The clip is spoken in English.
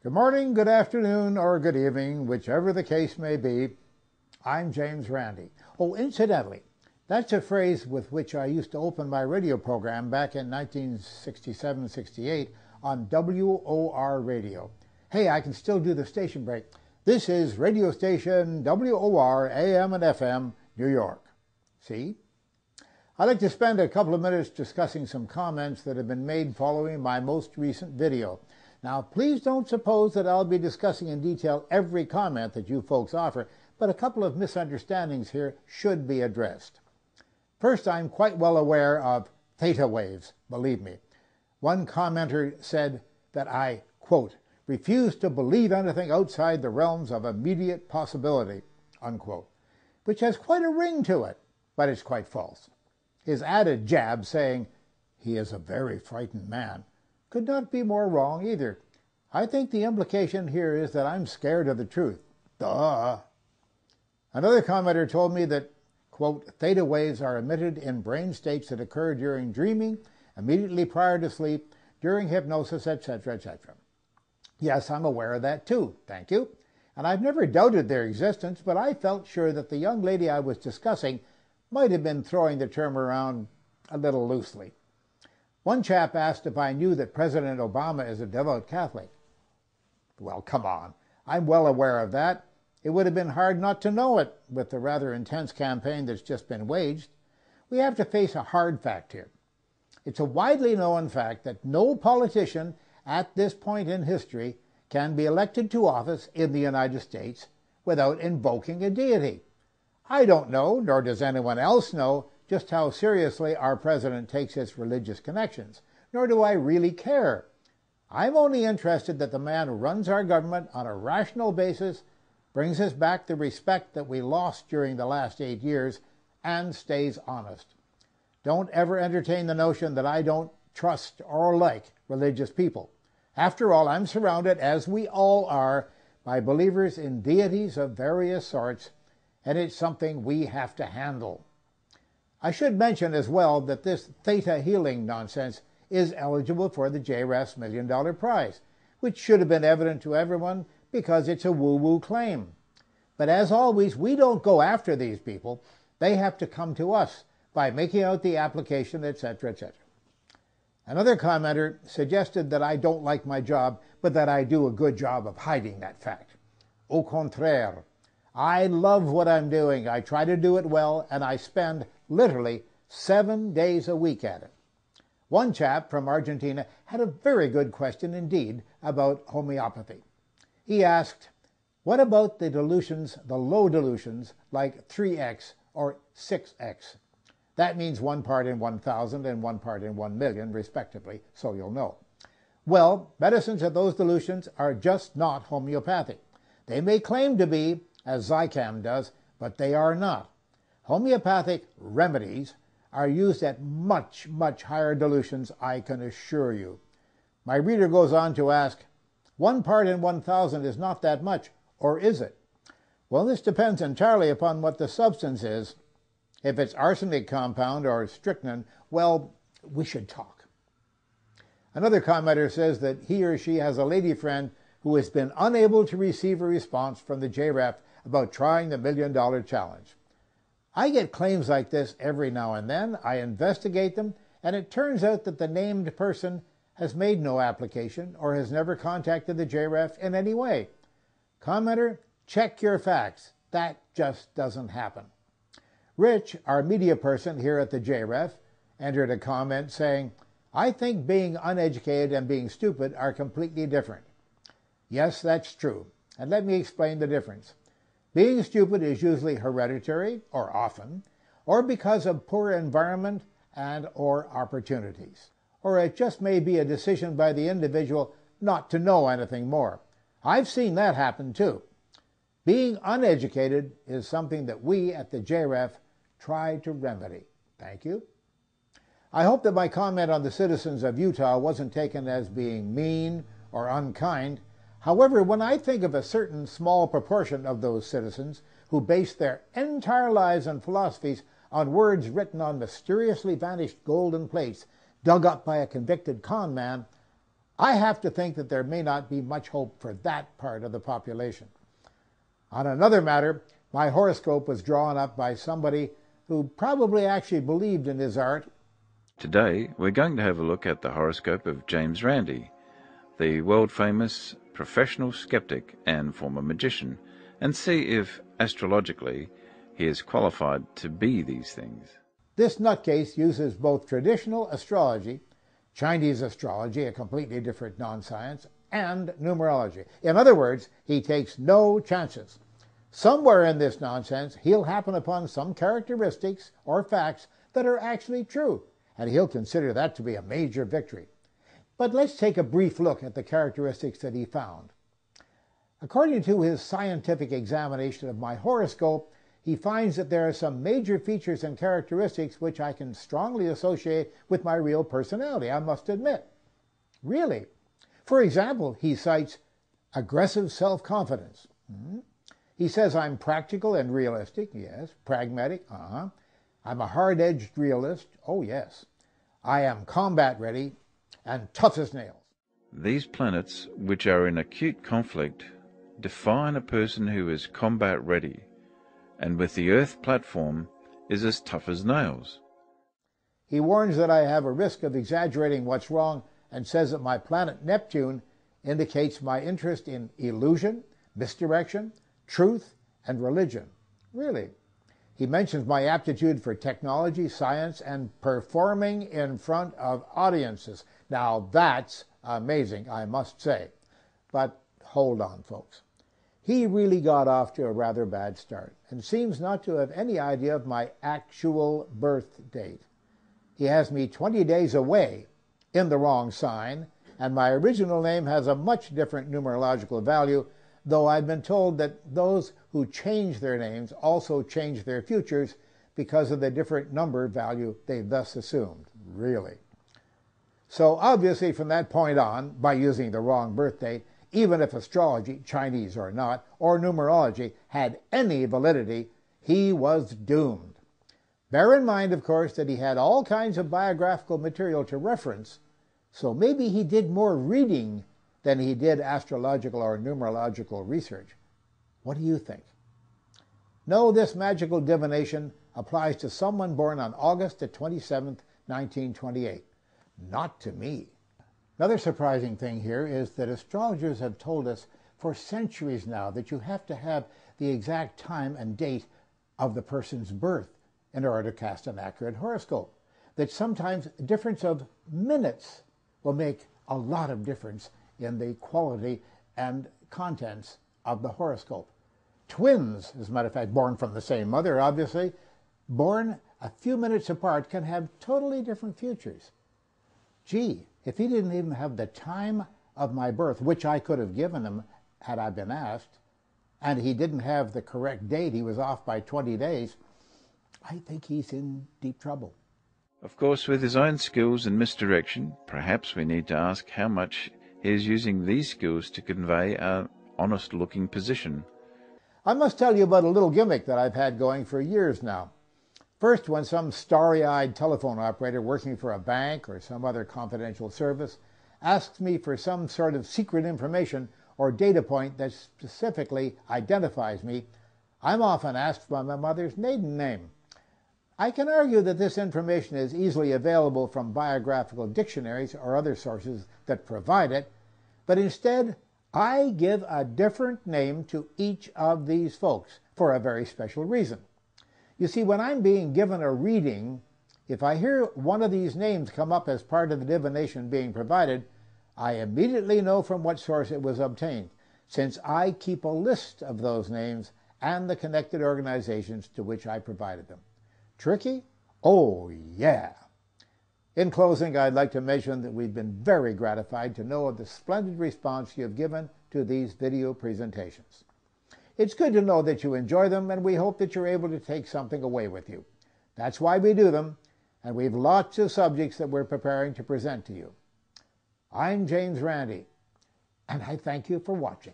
Good morning, good afternoon, or good evening, whichever the case may be. I'm James Randi. Oh, incidentally, that's a phrase with which I used to open my radio program back in 1967-68 on WOR radio. Hey, I can still do the station break. This is radio station WOR AM and FM, New York. See? I'd like to spend a couple of minutes discussing some comments that have been made following my most recent video. Now, please don't suppose that I'll be discussing in detail every comment that you folks offer, but a couple of misunderstandings here should be addressed. First, I'm quite well aware of theta waves, believe me. One commenter said that I, quote, refuse to believe anything outside the realms of immediate possibility, unquote, which has quite a ring to it, but it's quite false. His added jab saying, he is a very frightened man, could not be more wrong either. I think the implication here is that I'm scared of the truth. Duh. Another commenter told me that, quote, theta waves are emitted in brain states that occur during dreaming, immediately prior to sleep, during hypnosis, etc., etc. Yes, I'm aware of that too, thank you. And I've never doubted their existence, but I felt sure that the young lady I was discussing might have been throwing the term around a little loosely. One chap asked if I knew that President Obama is a devout Catholic. Well, come on. I'm well aware of that. It would have been hard not to know it with the rather intense campaign that's just been waged. We have to face a hard fact here. It's a widely known fact that no politician at this point in history can be elected to office in the United States without invoking a deity. I don't know, nor does anyone else know, just how seriously our president takes his religious connections, nor do I really care. I'm only interested that the man runs our government on a rational basis, brings us back the respect that we lost during the last 8 years, and stays honest. Don't ever entertain the notion that I don't trust or like religious people. After all, I'm surrounded, as we all are, by believers in deities of various sorts, and it's something we have to handle. I should mention as well that this theta healing nonsense is eligible for the JRAF's $1 Million Prize, which should have been evident to everyone because it's a woo-woo claim. But as always, we don't go after these people. They have to come to us by making out the application, etc., etc. Another commenter suggested that I don't like my job, but that I do a good job of hiding that fact. Au contraire. I love what I'm doing. I try to do it well, and I spend literally 7 days a week at it. One chap from Argentina had a very good question indeed about homeopathy. He asked, what about the dilutions, the low dilutions, like 3x or 6x? That means 1 part in 1,000 and 1 part in 1 million, respectively, so you'll know. Well, medicines at those dilutions are just not homeopathic. They may claim to be, as Zicam does, but they are not. Homeopathic remedies are used at much, much higher dilutions, I can assure you. My reader goes on to ask, 1 part in 1,000 is not that much, or is it? Well, this depends entirely upon what the substance is. If it's arsenic compound or strychnine, well, we should talk. Another commenter says that he or she has a lady friend who has been unable to receive a response from the JRAF about trying the $1 Million Challenge. I get claims like this every now and then. I investigate them, and it turns out that the named person has made no application or has never contacted the JRAF in any way. Commenter, check your facts. That just doesn't happen. Rich, our media person here at the JRAF, entered a comment saying, I think being uneducated and being stupid are completely different. Yes, that's true, and let me explain the difference. Being stupid is usually hereditary, or often, or because of poor environment and or opportunities. Or it just may be a decision by the individual not to know anything more. I've seen that happen too. Being uneducated is something that we at the JRAF try to remedy. Thank you. I hope that my comment on the citizens of Utah wasn't taken as being mean or unkind. However, when I think of a certain small proportion of those citizens who base their entire lives and philosophies on words written on mysteriously vanished golden plates dug up by a convicted con man, I have to think that there may not be much hope for that part of the population. On another matter, my horoscope was drawn up by somebody who probably actually believed in his art. Today, we're going to have a look at the horoscope of James Randi, the world-famous professional skeptic and former magician, and see if, astrologically, he is qualified to be these things. This nutcase uses both traditional astrology, Chinese astrology, a completely different non-science, and numerology. In other words, he takes no chances. Somewhere in this nonsense, he'll happen upon some characteristics or facts that are actually true, and he'll consider that to be a major victory. But let's take a brief look at the characteristics that he found. According to his scientific examination of my horoscope, he finds that there are some major features and characteristics which I can strongly associate with my real personality, I must admit. Really? For example, he cites aggressive self-confidence. He says I'm practical and realistic. Yes. Pragmatic. I'm a hard-edged realist. Oh, yes. I am combat ready and tough as nails. These planets, which are in acute conflict, define a person who is combat ready, and with the Earth platform is as tough as nails. He warns that I have a risk of exaggerating what's wrong and says that my planet Neptune indicates my interest in illusion, misdirection, truth, and religion. Really? He mentions my aptitude for technology, science, and performing in front of audiences. Now that's amazing, I must say. But hold on, folks. He really got off to a rather bad start and seems not to have any idea of my actual birth date. He has me 20 days away in the wrong sign, and my original name has a much different numerological value, though I've been told that those who change their names also change their futures because of the different number value they thus assumed. Really. So obviously from that point on, by using the wrong birth date, even if astrology, Chinese or not, or numerology had any validity, he was doomed. Bear in mind, of course, that he had all kinds of biographical material to reference, so maybe he did more reading than he did astrological or numerological research. What do you think? No, this magical divination applies to someone born on August the 27th, 1928. Not to me. Another surprising thing here is that astrologers have told us for centuries now that you have to have the exact time and date of the person's birth in order to cast an accurate horoscope. That sometimes a difference of minutes will make a lot of difference in the quality and contents of the horoscope. Twins, as a matter of fact, born from the same mother, obviously, born a few minutes apart, can have totally different futures. Gee, if he didn't even have the time of my birth, which I could have given him had I been asked, and he didn't have the correct date, he was off by 20 days, I think he's in deep trouble. Of course, with his own skills and misdirection, perhaps we need to ask how much he is using these skills to convey an honest-looking position. I must tell you about a little gimmick that I've had going for years now. First, when some starry-eyed telephone operator working for a bank or some other confidential service asks me for some sort of secret information or data point that specifically identifies me, I'm often asked for my mother's maiden name. I can argue that this information is easily available from biographical dictionaries or other sources that provide it, but instead I give a different name to each of these folks for a very special reason. You see, when I'm being given a reading, if I hear one of these names come up as part of the divination being provided, I immediately know from what source it was obtained, since I keep a list of those names and the connected organizations to which I provided them. Tricky? Oh, yeah. In closing, I'd like to mention that we've been very gratified to know of the splendid response you have given to these video presentations. It's good to know that you enjoy them, and we hope that you're able to take something away with you. That's why we do them, and we've lots of subjects that we're preparing to present to you. I'm James Randi, and I thank you for watching.